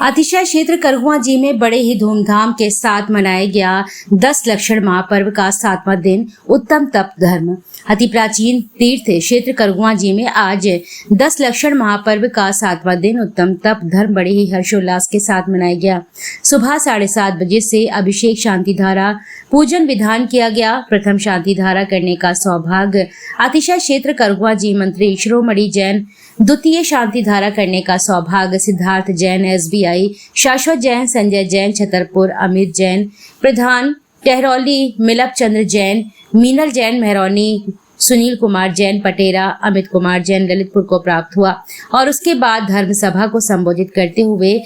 अतिशय क्षेत्र करगुआ जी में बड़े ही धूमधाम के साथ मनाया गया 10 लक्षण महापर्व का 7वां दिन उत्तम तप धर्म। अति प्राचीन तीर्थ क्षेत्र करगुआ जी में आज 10 लक्षण महापर्व का 7वां दिन उत्तम तप धर्म बड़े ही हर्षोल्लास के साथ मनाया गया। सुबह 7:30 बजे से अभिषेक शांति धारा पूजन विधान किया गया। प्रथम शांति धारा करने का सौभाग्य अतिशय क्षेत्र करगुआ जी मंत्री शिरोमणि जैन, द्वितीय शांति धारा करने का सौभाग्य सिद्धार्थ जैन, SBI, शाश्वत जैन, संजय जैन, छतरपुर, अमित जैन, प्रधान टहरौली, मिलप चंद्र जैन, मीनल जैन, मेहरौनी, सुनील कुमार जैन, पटेरा, अमित कुमार जैन, ललितपुर को प्राप्त हुआ। और उसके बाद धर्म सभा को संबोधित करते हुए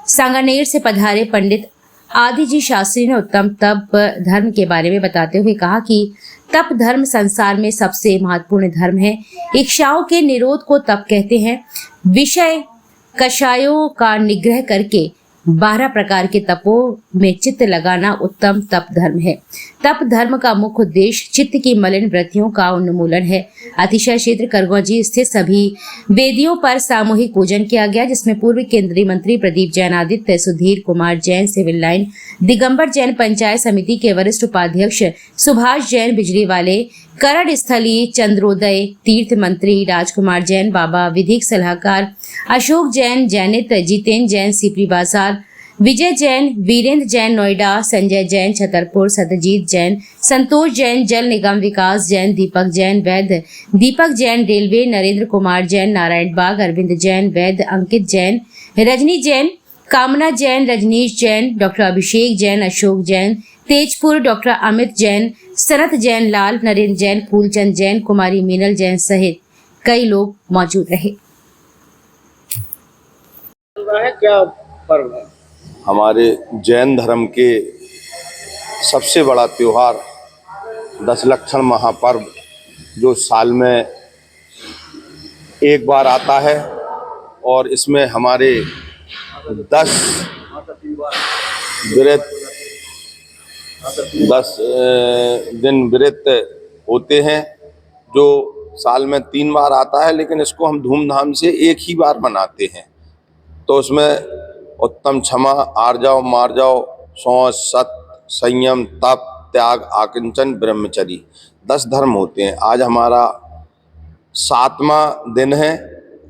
सांगानेर से पधारे पंडित आदि जी शास्त्री ने उत्तम तप धर्म के बारे में बताते हुए कहा कि तप धर्म संसार में सबसे महत्वपूर्ण धर्म है। इच्छाओं के निरोध को तप कहते हैं। विषय कषायों का निग्रह करके 12 प्रकार के तपों में चित्त लगाना उत्तम तप धर्म है। तप धर्म का मुख्य उद्देश्य चित्त की मलिन वृत्तियों का उन्मूलन है। अतिशय क्षेत्र करगुआ जी स्थित सभी वेदियों पर सामूहिक पूजन किया गया, जिसमें पूर्व केंद्रीय मंत्री प्रदीप जैन, आदित्य सुधीर कुमार जैन सिविल लाइन, दिगंबर जैन पंचायत समिति के वरिष्ठ उपाध्यक्ष सुभाष जैन बिजली वाले, करड़ स्थली चंद्रोदय तीर्थ मंत्री राजकुमार जैन, बाबा विधिक सलाहकार अशोक जैन, जैनित जितेंद्र जैन सीपरी बाजार, विजय जैन, वीरेंद्र जैन नोएडा, संजय जैन छतरपुर, सत्यजीत जैन, संतोष जैन जल निगम, विकास जैन, दीपक जैन वैद्य, दीपक जैन रेलवे, नरेंद्र कुमार जैन नारायण बाग, अरविंद जैन वैद्य, अंकित जैन, रजनी जैन, कामना जैन, रजनीश जैन, डॉक्टर अभिषेक जैन, अशोक जैन तेजपुर, डॉक्टर अमित जैन, सनत जैन लाल, नरेंद्र जैन, फूलचंद जैन, कुमारी मीनल जैन सहित कई लोग मौजूद रहे। क्या पर्व है? हमारे जैन धर्म के सबसे बड़ा त्योहार 10 लक्षण महापर्व, जो साल में एक बार आता है और इसमें हमारे 10 दिन व्रत होते हैं, जो साल में 3 बार आता है, लेकिन इसको हम धूमधाम से एक ही बार मनाते हैं। तो उसमें उत्तम क्षमा, आर्जव, मार्जव, शौच, सत, संयम, तप, त्याग, आकिंचन, ब्रह्मचर्य 10 धर्म होते हैं। आज हमारा 7वां दिन है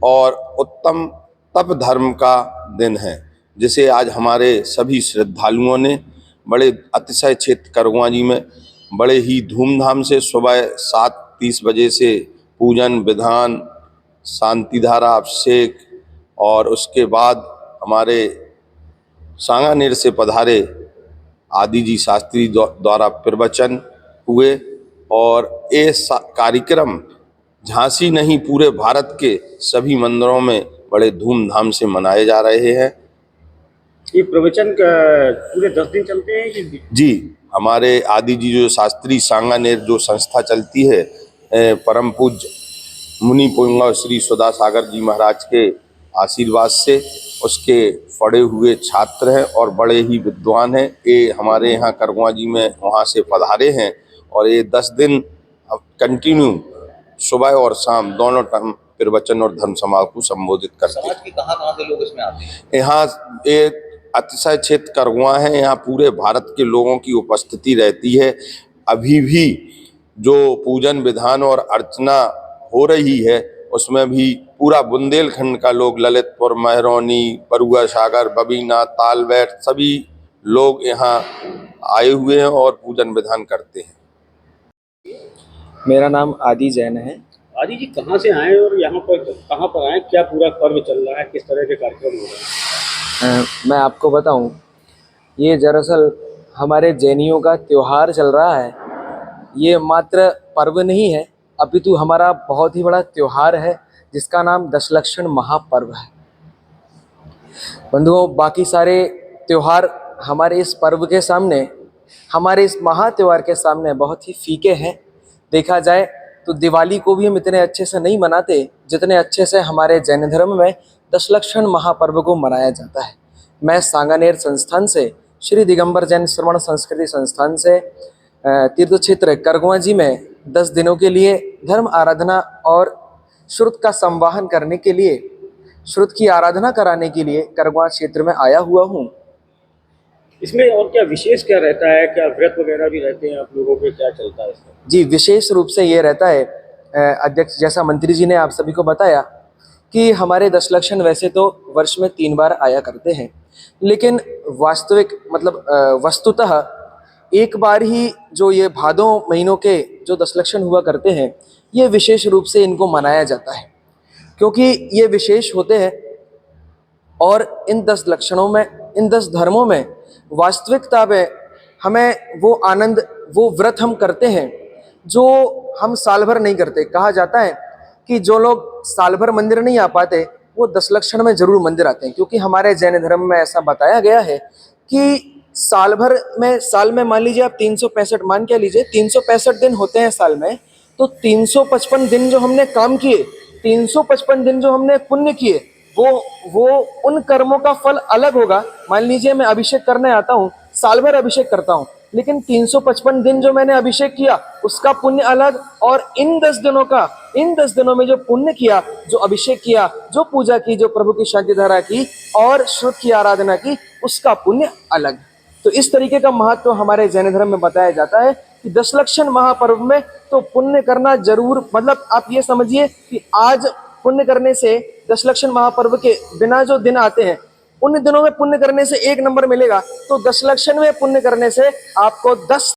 और उत्तम तप धर्म का दिन है, जिसे आज हमारे सभी श्रद्धालुओं ने बड़े अतिशय क्षेत्र करगुआ जी में बड़े ही धूमधाम से सुबह 7:30 बजे से पूजन विधान, शांति धारा, अभिषेक और उसके बाद हमारे सांगानेर से पधारे आदि जी शास्त्री द्वारा प्रवचन हुए। और ये कार्यक्रम झांसी नहीं, पूरे भारत के सभी मंदिरों में बड़े धूमधाम से मनाए जा रहे हैं। ये प्रवचन पूरे 10 दिन चलते हैं कि? जी, हमारे आदि जी जो शास्त्री सांगानेर जो संस्था चलती है, परम पूज्य मुनि पुंगव श्री सुधा सागर जी महाराज के आशीर्वाद से उसके पढ़े हुए छात्र हैं और बड़े ही विद्वान हैं। ये हमारे यहाँ करगुआ जी में वहाँ से पधारे हैं और ये 10 दिन कंटिन्यू सुबह और शाम दोनों टाइम प्रवचन और धर्म समाज को संबोधित करते हैं। समाज के कहाँ से लोग इसमें आते हैं? यहाँ एक अतिशय क्षेत्र करगुआ है, यहाँ पूरे भारत के लोगों की उपस्थिति रहती है। अभी भी जो पूजन विधान और अर्चना हो रही है, उसमें भी पूरा बुंदेलखंड का लोग, ललितपुर, मेहरौनी, परुआ सागर, बबीना, तालबेट, सभी लोग यहाँ आए हुए हैं और पूजन विधान करते हैं। मेरा नाम आदि जैन है। आदि जी कहाँ से आए और यहाँ पर कहाँ पर आए? क्या पूरा पर्व चल रहा है? किस तरह के कार्यक्रम हो रहे हैं? मैं आपको बताऊं, ये दरअसल हमारे जैनियों का त्योहार चल रहा है। ये मात्र पर्व नहीं है, अपितु हमारा बहुत ही बड़ा त्योहार है, जिसका नाम 10 लक्षण महापर्व है। बंधुओं, बाकी सारे त्योहार हमारे इस पर्व के सामने, हमारे इस महात्योहार के सामने बहुत ही फीके हैं। देखा जाए तो दिवाली को भी हम इतने अच्छे से नहीं मनाते जितने अच्छे से हमारे जैन धर्म में 10 लक्षण महापर्व को मनाया जाता है। मैं सांगानेर संस्थान से, श्री दिगंबर जैन श्रवण संस्कृति संस्थान से तीर्थ क्षेत्र करगुआ जी में 10 दिनों के लिए धर्म आराधना और श्रुत का संवाहन करने के लिए श्रुत की आराधना कराने के लिए करगवा क्षेत्र में आया हुआ हूँ। इसमें और क्या विशेष क्या रहता है, क्या व्रत वगैरह भी रहते हैं आप लोगों के, क्या चलता है इसमें? जी, विशेष रूप से ये रहता है अध्यक्ष, जैसा मंत्री जी ने आप सभी को बताया कि हमारे दशलक्षण वैसे तो वर्ष में 3 बार आया करते हैं, लेकिन वास्तविक मतलब वस्तुतः एक बार ही जो ये भादों महीनों के जो दशलक्षण हुआ करते हैं, ये विशेष रूप से इनको मनाया जाता है, क्योंकि ये विशेष होते हैं। और इन 10 लक्षणों में, इन 10 धर्मों में वास्तविकता में हमें वो आनंद, वो व्रत हम करते हैं जो हम साल भर नहीं करते। कहा जाता है कि जो लोग साल भर मंदिर नहीं आ पाते वो 10 लक्षण में जरूर मंदिर आते हैं, क्योंकि हमारे जैन धर्म में ऐसा बताया गया है कि साल भर में, साल में मान लीजिए आप 365 मान के लीजिए 365 दिन होते हैं साल में, तो 355 दिन जो हमने काम किए, 355 दिन जो हमने पुण्य किए, वो उन कर्मों का फल अलग होगा। मान लीजिए मैं अभिषेक करने आता हूँ, साल भर अभिषेक करता हूँ, लेकिन 355 दिन जो मैंने अभिषेक किया उसका पुण्य अलग, और इन 10 दिनों का, इन 10 दिनों में जो पुण्य किया, जो अभिषेक किया, जो पूजा की, जो प्रभु की शांति धारा की और श्रुत की आराधना की, उसका पुण्य अलग। तो इस तरीके का महत्व हमारे जैन धर्म में बताया जाता है कि दशलक्षण महापर्व में तो पुण्य करना जरूर, मतलब आप ये समझिए कि आज पुण्य करने से दशलक्षण महापर्व के बिना जो दिन आते हैं उन दिनों में पुण्य करने से 1 नंबर मिलेगा, तो दशलक्षण में पुण्य करने से आपको 10